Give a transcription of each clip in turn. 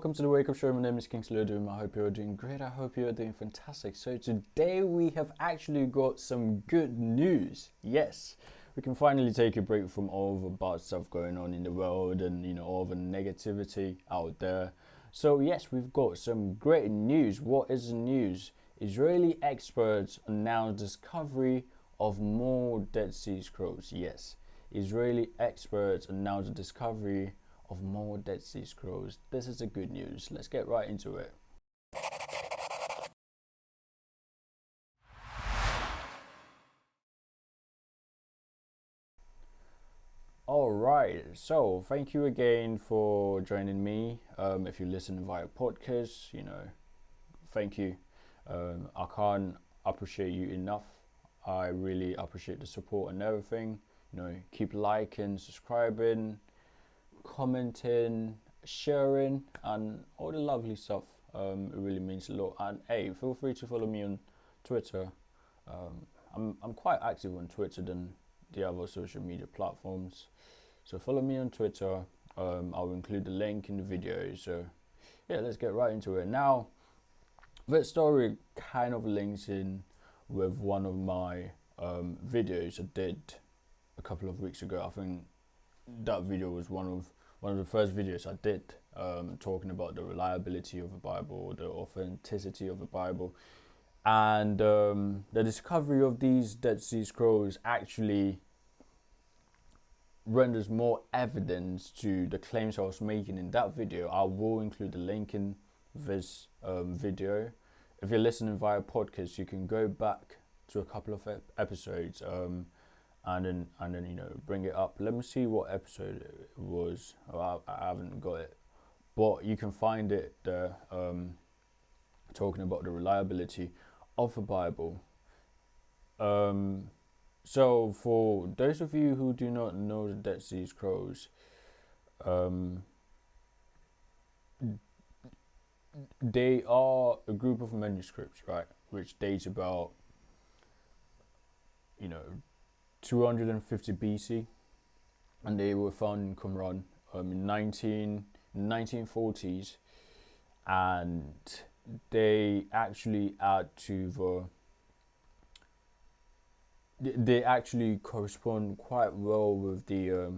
welcome to the Wake Up Show. My name is Kingsley Odum. I hope you're doing great. I hope you're doing fantastic. So today we have actually got some good news. Yes, we can finally take a break from all the bad stuff going on in the world and all the negativity out there. So yes, we've got some great news. What is the news? Israeli experts announce discovery of more Dead Sea Scrolls. Yes, Israeli experts announce the discovery of more Dead Sea Scrolls. This is the good news. Let's get right into it. Alright, so thank you again for joining me. If you listen via podcast, thank you. I can't appreciate you enough. I really appreciate the support and everything. Keep liking, subscribing, commenting, sharing, and all the lovely stuff. It really means a lot. And hey, feel free to follow me on Twitter. I'm quite active on Twitter than the other social media platforms. So follow me on Twitter. I'll include the link in the video. So yeah, let's get right into it. Now, that story kind of links in with one of my videos I did a couple of weeks ago. I think that video was one of the first videos I did, talking about the reliability of the Bible, the authenticity of the Bible, and the discovery of these Dead Sea Scrolls actually renders more evidence to the claims I was making in that video. I will include the link in this video. If you're listening via podcast, you can go back to a couple of episodes and then bring it up. Let me see what episode it was. I haven't got it, but you can find it there, talking about the reliability of the Bible. So for those of you who do not know the Dead Sea Scrolls, they are a group of manuscripts, right, which dates about 250 BC, and they were found in Qumran in 1940s, and they actually they actually correspond quite well with the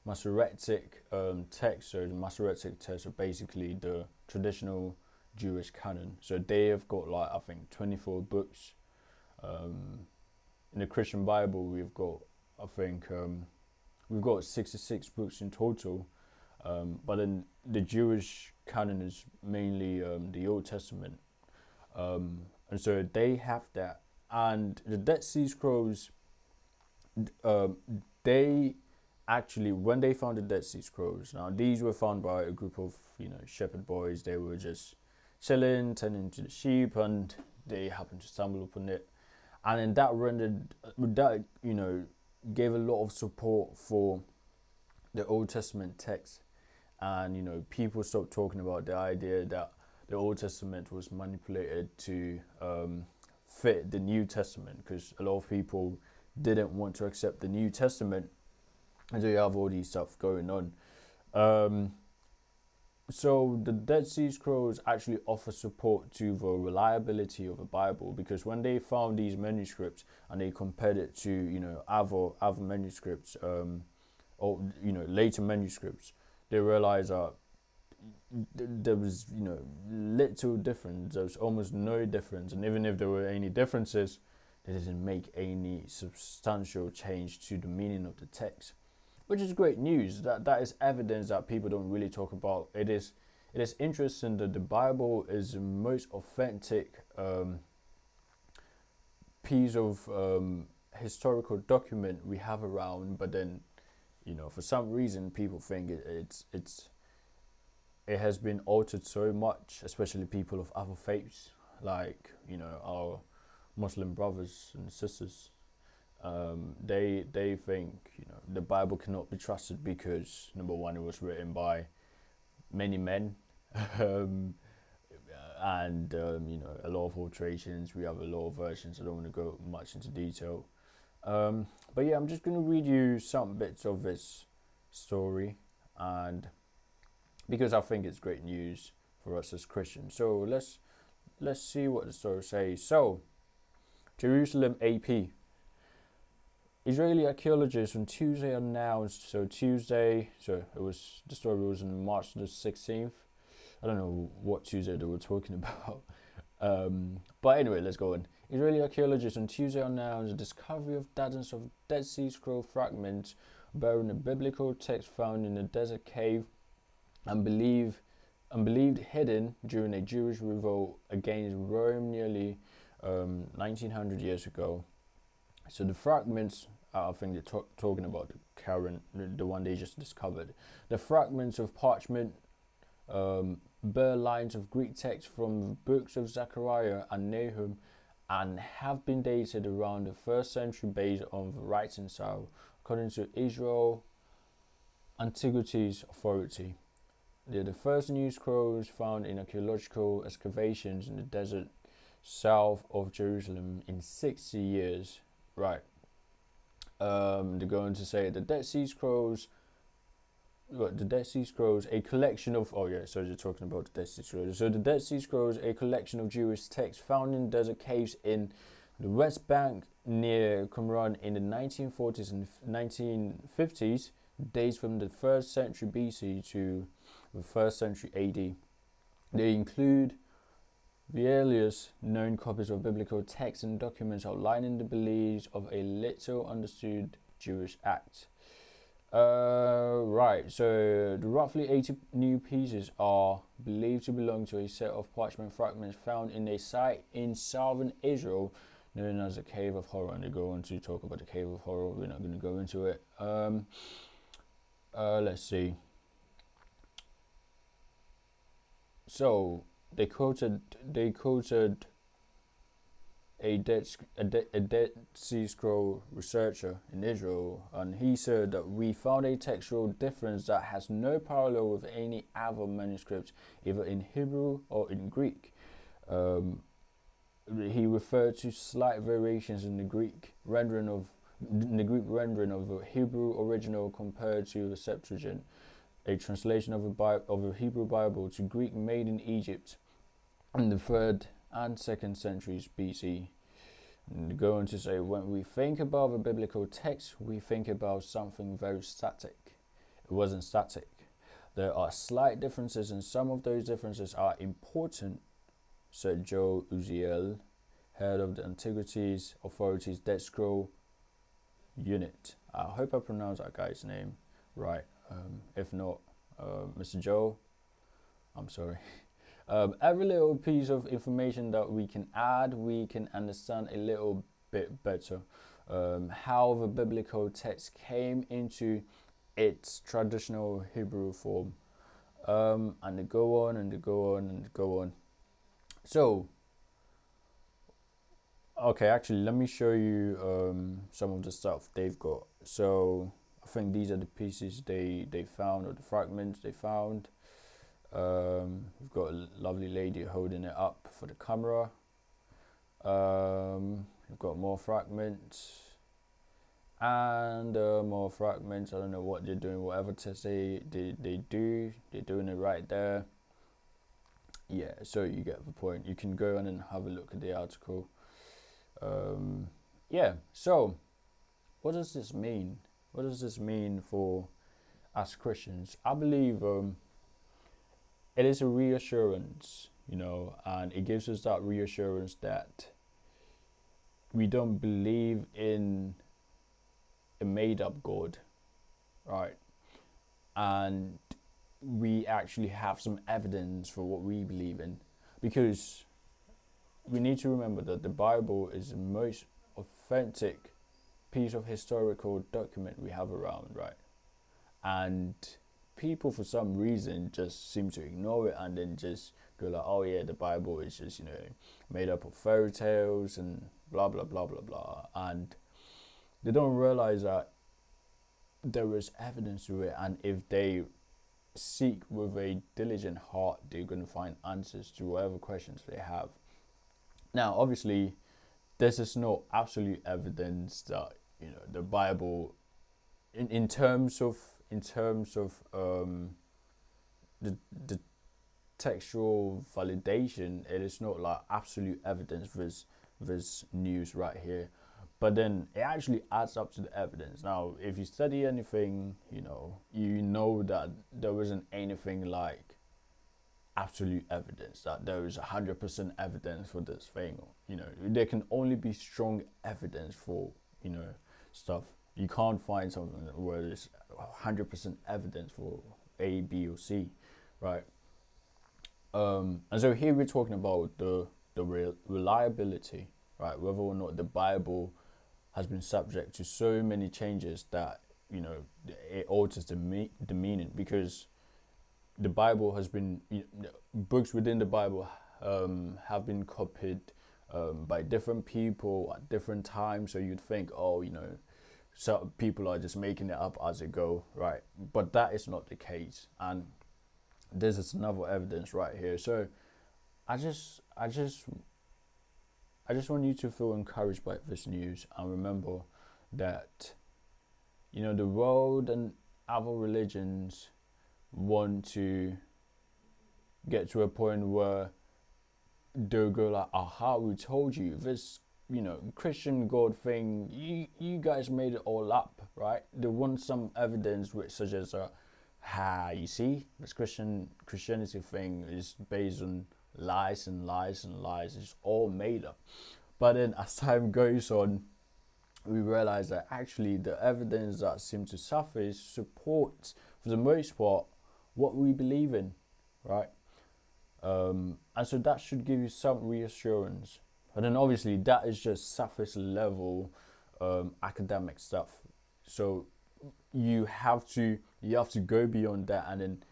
Masoretic text. So the Masoretic texts are basically the traditional Jewish canon. So they have got I think 24 books. In the Christian Bible, we've got, I think, we've got 66 books in total. But then the Jewish canon is mainly the Old Testament. And so they have that. And the Dead Sea Scrolls, they actually, when they found the Dead Sea Scrolls, now these were found by a group of, shepherd boys. They were just chilling, tending to the sheep, and they happened to stumble upon it. And then that gave a lot of support for the Old Testament text. And, people stopped talking about the idea that the Old Testament was manipulated to fit the New Testament, because a lot of people didn't want to accept the New Testament. And so you have all these stuff going on. So the Dead Sea Scrolls actually offer support to the reliability of the Bible, because when they found these manuscripts and they compared it to other manuscripts, or later manuscripts, they realized that there was little difference. There was almost no difference, and even if there were any differences, they didn't make any substantial change to the meaning of the text, which is great news. That is evidence that people don't really talk about. It is interesting that the Bible is the most authentic piece of historical document we have around, but then for some reason people think it has been altered so much, especially people of other faiths, like our Muslim brothers and sisters. They think the Bible cannot be trusted because, number one, it was written by many men, and a lot of alterations. We have a lot of versions. I don't want to go much into detail, but yeah, I'm just going to read you some bits of this story, and because I think it's great news for us as Christians. So let's see what the story says. So Jerusalem AP. Israeli archaeologists on Tuesday announced. So the story was on March the 16th. I don't know what Tuesday they were talking about. But anyway, let's go on. Israeli archaeologists on Tuesday announced the discovery of dozens of Dead Sea Scroll fragments bearing a biblical text found in a desert cave and believed hidden during a Jewish revolt against Rome nearly 1900 years ago. So the fragments, I think they're talking about the one they just discovered. The fragments of parchment bear lines of Greek text from the books of Zechariah and Nahum and have been dated around the 1st century based on the writing style, according to Israel Antiquities Authority. They're the first new scrolls found in archaeological excavations in the desert south of Jerusalem in 60 years. Right. They're going to say the Dead Sea Scrolls. The Dead Sea Scrolls, a collection of. Oh yeah, so they're talking about the Dead Sea Scrolls. So the Dead Sea Scrolls, a collection of Jewish texts found in desert caves in the West Bank near Qumran in the 1940s and 1950s, dates from the 1st century BC to the 1st century AD. They include the earliest known copies of biblical texts and documents outlining the beliefs of a little understood Jewish act. Right, so the roughly 80 new pieces are believed to belong to a set of parchment fragments found in a site in southern Israel known as the Cave of Horror. And they go on to talk about the Cave of Horror. We're not going to go into it. Let's see. So they quoted a Dead Sea Scroll researcher in Israel, and he said that we found a textual difference that has no parallel with any other manuscript, either in Hebrew or in Greek. He referred to slight variations in the Greek rendering of the Hebrew original compared to the Septuagint, a translation of a Hebrew Bible to Greek made in Egypt in the 3rd and 2nd centuries BC. And go on to say, when we think about the biblical text, we think about something very static. It wasn't static. There are slight differences, and some of those differences are important, said Joe Uziel, head of the Antiquities Authority's Dead Scroll Unit. I hope I pronounced that guy's name right. If not, Mr. Joe, I'm sorry. Every little piece of information that we can add, we can understand a little bit better how the biblical text came into its traditional Hebrew form. And they go on and they go on and they go on. So, okay, actually, let me show you some of the stuff they've got. So, I think these are the pieces they found, or the fragments they found. We've got a lovely lady holding it up for the camera. We've got more fragments and more fragments. I don't know what they're doing, whatever test they do, they're doing it right there. Yeah, so you get the point. You can go on and have a look at the article. Yeah, so what does this mean? What does this mean for us Christians? I believe it is a reassurance, and it gives us that reassurance that we don't believe in a made-up God, right? And we actually have some evidence for what we believe in, because we need to remember that the Bible is the most authentic piece of historical document we have around, right? And people, for some reason, just seem to ignore it and then just go like, oh yeah, the Bible is just, made up of fairy tales and blah, blah, blah, blah, blah. And they don't realize that there is evidence to it. And if they seek with a diligent heart, they're going to find answers to whatever questions they have. Now, obviously, this is not absolute evidence that, the Bible, in terms of the textual validation. It is not like absolute evidence. This news right here, but then it actually adds up to the evidence. Now, if you study anything, you know that there isn't anything like absolute evidence, that there is 100% evidence for this thing. There can only be strong evidence for stuff. You can't find something where there's 100% evidence for A, B, or C, right? And so here we're talking about the reliability, right? Whether or not the Bible has been subject to so many changes that it alters the meaning, because the Bible has been, books within the Bible have been copied by different people at different times. So you'd think, so people are just making it up as they go, right? But that is not the case, and this is another evidence right here. So I just want you to feel encouraged by this news, and remember that the world and other religions want to get to a point where they'll go like, aha, we told you this Christian God thing, you guys made it all up, right? They want some evidence which suggests you see, this Christianity thing is based on lies and lies and lies. It's all made up. But then as time goes on, we realize that actually the evidence that seems to surface supports, for the most part, what we believe in, right? And so that should give you some reassurance. But then obviously that is just surface level academic stuff. So you have to go beyond that, and then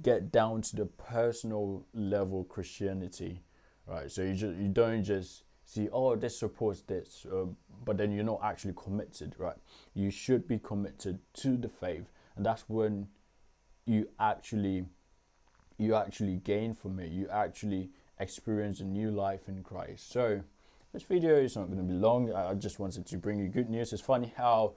get down to the personal level Christianity, right? So you don't just see, this supports this, but then you're not actually committed, right? You should be committed to the faith, and that's when you actually gain from it. You actually experience a new life in Christ. So this video is not going to be long. I just wanted to bring you good news. It's funny how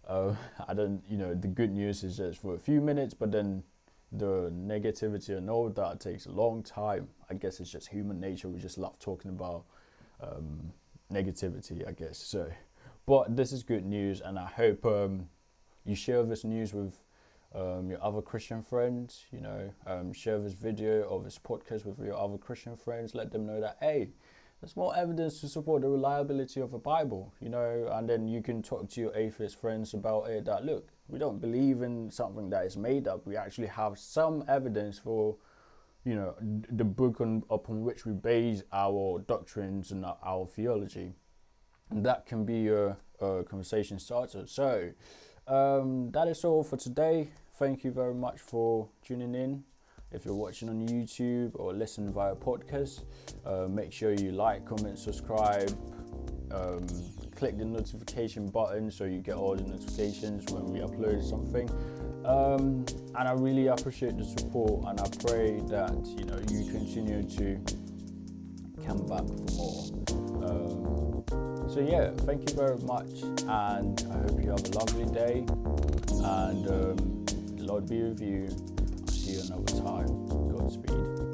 the good news is just for a few minutes, but then the negativity and all that takes a long time. I guess it's just human nature. We just love talking about negativity, I guess. So, but this is good news, and I hope you share this news with your other Christian friends. Share this video or this podcast with your other Christian friends. Let them know that, hey, there's more evidence to support the reliability of the Bible, and then you can talk to your atheist friends about it, that look, we don't believe in something that is made up. We actually have some evidence for, the book upon which we base our doctrines and our theology. And that can be a conversation starter. So that is all for today. Thank you very much for tuning in. If you're watching on YouTube or listen via podcast, make sure you like, comment, subscribe, click the notification button so you get all the notifications when we upload something. And I really appreciate the support, and I pray that you continue to come back for more. So yeah, thank you very much, and I hope you have a lovely day, and the Lord be with you. See you another time. Godspeed.